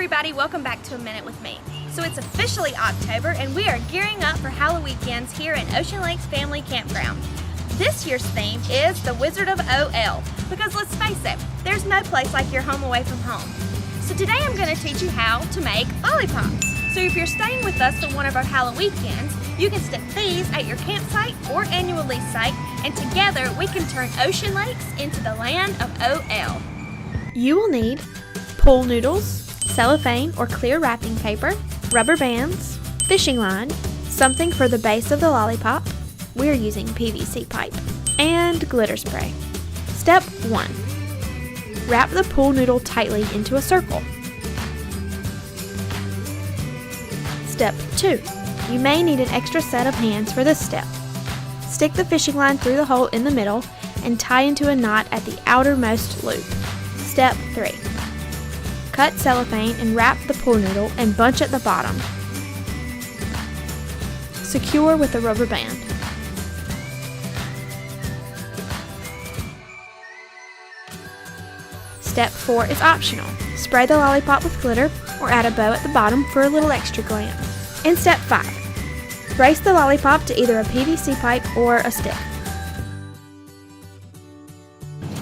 everybody, welcome back to A Minute with Me. So it's officially October and we are gearing up for Halloweekends here at Lakes Family Campground. This year's theme is the Wizard of OL because let's face it, there's no place like your home away from home. So today I'm going to teach you how to make lollipops. So if you're staying with us for one of our Halloweekends, you can stick these at your campsite or annual lease site, and together we can turn ocean lakes into the land of OL. You will need pool noodles, cellophane or clear wrapping paper, rubber bands, fishing line, something for the base of the lollipop, we're using PVC pipe, and glitter spray. Step 1. Wrap the pool noodle tightly into a circle. Step 2. You may need an extra set of hands for this step. Stick the fishing line through the hole in the middle and tie into a knot at the outermost loop. Step 3. Cut cellophane and wrap the pool noodle and bunch at the bottom. Secure with a rubber band. Step 4 is optional. Spray the lollipop with glitter or add a bow at the bottom for a little extra glam. And step 5. Brace the lollipop to either a PVC pipe or a stick.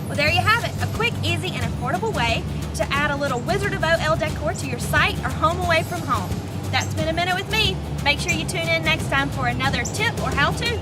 Well, there you have it, a quick, easy, and affordable way to add a little Wizard of OL decor to your site or home away from home. That's been A Minute with Me. Make sure you tune in next time for another tip or how-to.